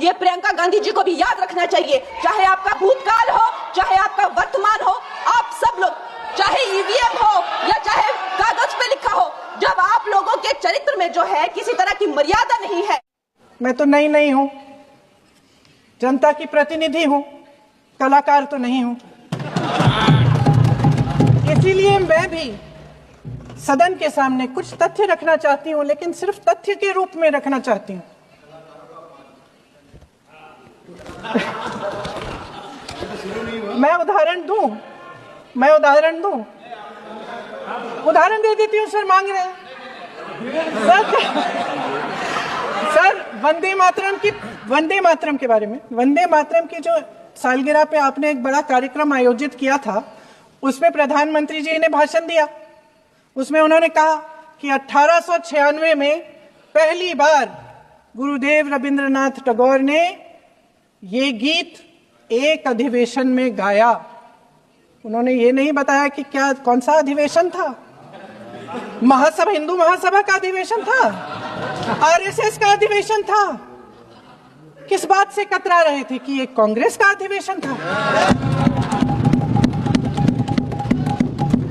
ये प्रियंका गांधी जी को भी याद रखना चाहिए, चाहे आपका भूतकाल हो, चाहे आपका वर्तमान हो, आप सब लोग, चाहे ईवीएम हो या चाहे कागज पे लिखा हो, जब आप लोगों के चरित्र में जो है किसी तरह की मर्यादा नहीं है। मैं तो नहीं हूं, जनता की प्रतिनिधि हूं, कलाकार तो नहीं हूं। इसीलिए मैं भी सदन के सामने कुछ तथ्य रखना चाहती हूं, लेकिन सिर्फ तथ्य के रूप में रखना चाहती हूं। मैं उदाहरण दूं, उदाहरण दे देती हूँ सर। मांग रहे हैं सर वंदे मातरम के बारे में, वंदे मातरम की जो सालगिरह पे आपने एक बड़ा कार्यक्रम आयोजित किया था, उसमें प्रधानमंत्री जी ने भाषण दिया। उसमें उन्होंने कहा कि 1896 में पहली बार गुरुदेव रविंद्रनाथ टैगोर ने ये गीत एक अधिवेशन में गाया। उन्होंने ये नहीं बताया कि क्या कौन सा अधिवेशन था, महासभा, हिंदू महासभा का अधिवेशन था, आरएसएस का अधिवेशन था, किस बात से कतरा रहे थे कि ये कांग्रेस का अधिवेशन था।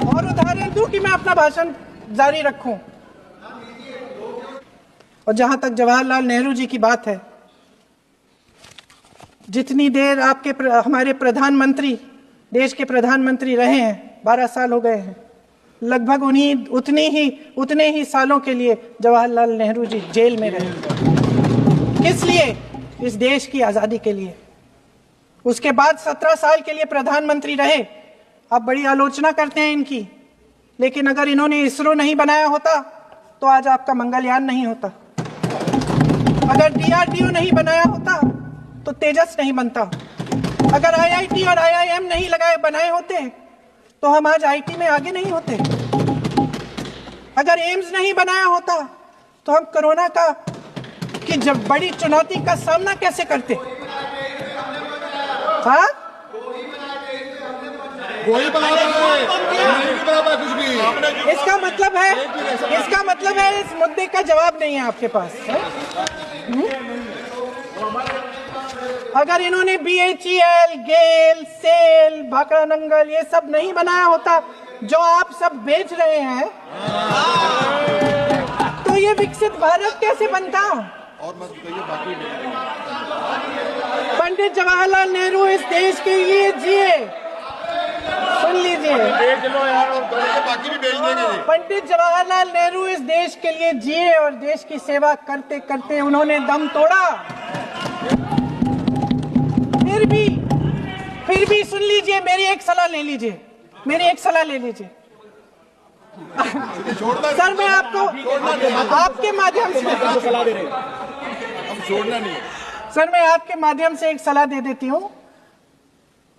और उदाहरण दूं कि मैं अपना भाषण जारी रखूं। और जहां तक जवाहरलाल नेहरू जी की बात है, जितनी देर हमारे प्रधानमंत्री, देश के प्रधानमंत्री रहे हैं, 12 साल हो गए हैं, लगभग उतने ही सालों के लिए जवाहरलाल नेहरू जी जेल में रहे। किस लिए? इस देश की आजादी के लिए। उसके बाद 17 साल के लिए प्रधानमंत्री रहे। आप बड़ी आलोचना करते हैं इनकी, लेकिन अगर इन्होंने इसरो नहीं बनाया होता तो आज आपका मंगलयान नहीं होता। अगर डीआरडीओ नहीं बनाया होता तो तेजस नहीं बनता। अगर आईआईटी और आईआईएम नहीं बनाए होते तो हम आज आईटी में आगे नहीं होते। अगर एम्स नहीं बनाया होता तो हम कोरोना की जब बड़ी चुनौती का सामना कैसे करते? हाँ, कोई बना कुछ भी। इसका मतलब है इस मुद्दे का जवाब नहीं है आपके पास। अगर इन्होंने बीएचईएल, गेल, सेल, भाखड़ा नंगल ये सब नहीं बनाया होता जो आप सब बेच रहे हैं, तो ये विकसित भारत कैसे बनता? और मत कहिए बाकी। पंडित जवाहरलाल नेहरू इस देश के लिए जिए। सुन लीजिए, बाकी भी बेच देंगे। पंडित जवाहरलाल नेहरू इस देश के लिए जिए और देश की सेवा करते करते उन्होंने दम तोड़ा। फिर भी सुन लीजिए, मेरी एक सलाह ले लीजिए। सर, मैं आपके माध्यम से सलाह दे रहे हैं, हम छोड़ना नहीं है। सर, मैं आपके माध्यम से एक सलाह दे देती हूँ।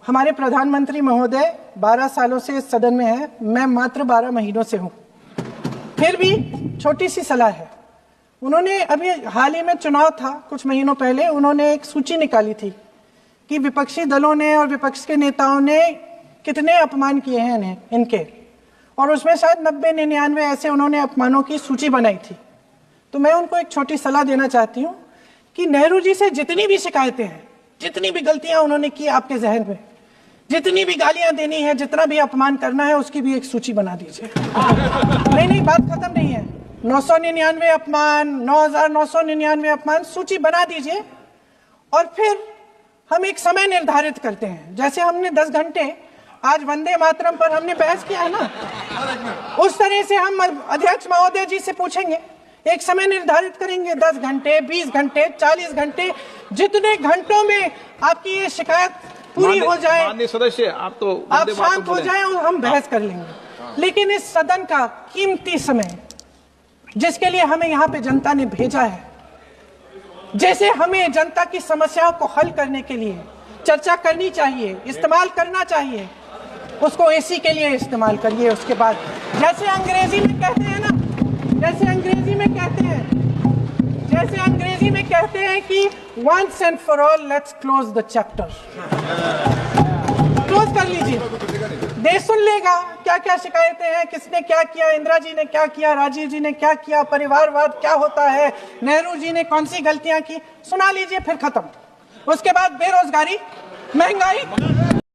हमारे प्रधानमंत्री महोदय 12 सालों से इस सदन में हैं, मैं मात्र 12 महीनों से हूँ। फिर भी छोटी सी सलाह है। उन्होंने अभी हाल ही में चुनाव था, कुछ महीनों पहले उन्होंने एक सूची निकाली थी कि विपक्षी दलों ने और विपक्ष के नेताओं ने कितने अपमान किए हैं इनके, और उसमें शायद 90-99 ऐसे उन्होंने अपमानों की सूची बनाई थी। तो मैं उनको एक छोटी सलाह देना चाहती हूँ कि नेहरू जी से जितनी भी शिकायतें हैं, जितनी भी गलतियां उन्होंने की आपके जहन में, जितनी भी गालियां देनी है, जितना भी अपमान करना है, उसकी भी एक सूची बना दीजिए। नहीं, बात खत्म नहीं है। 999 अपमान, 9,999 अपमान, सूची बना दीजिए। और फिर हम एक समय निर्धारित करते हैं, जैसे हमने 10 घंटे आज वंदे मातरम पर हमने बहस किया है ना, उस तरह से हम अध्यक्ष महोदय जी से पूछेंगे, एक समय निर्धारित करेंगे, 10 घंटे, 20 घंटे, 40 घंटे, जितने घंटों में आपकी ये शिकायत पूरी हो जाए, माननीय सदस्य आप शांत हो जाए और हम बहस कर लेंगे। लेकिन इस सदन का कीमती समय, जिसके लिए हमें यहाँ पे जनता ने भेजा है, जैसे हमें जनता की समस्याओं को हल करने के लिए चर्चा करनी चाहिए, इस्तेमाल करना चाहिए, उसको एसी के लिए इस्तेमाल करिए। उसके बाद जैसे अंग्रेजी में कहते हैं ना, जैसे अंग्रेजी में कहते हैं कि once and for all let's close the chapter। Close कर लीजिए। देश सुन लेगा क्या क्या शिकायतें हैं, किसने क्या किया, इंदिरा जी ने क्या किया, राजीव जी ने क्या किया, परिवारवाद क्या होता है, नेहरू जी ने कौन सी गलतियां की, सुना लीजिए, फिर खत्म। उसके बाद बेरोजगारी, महंगाई,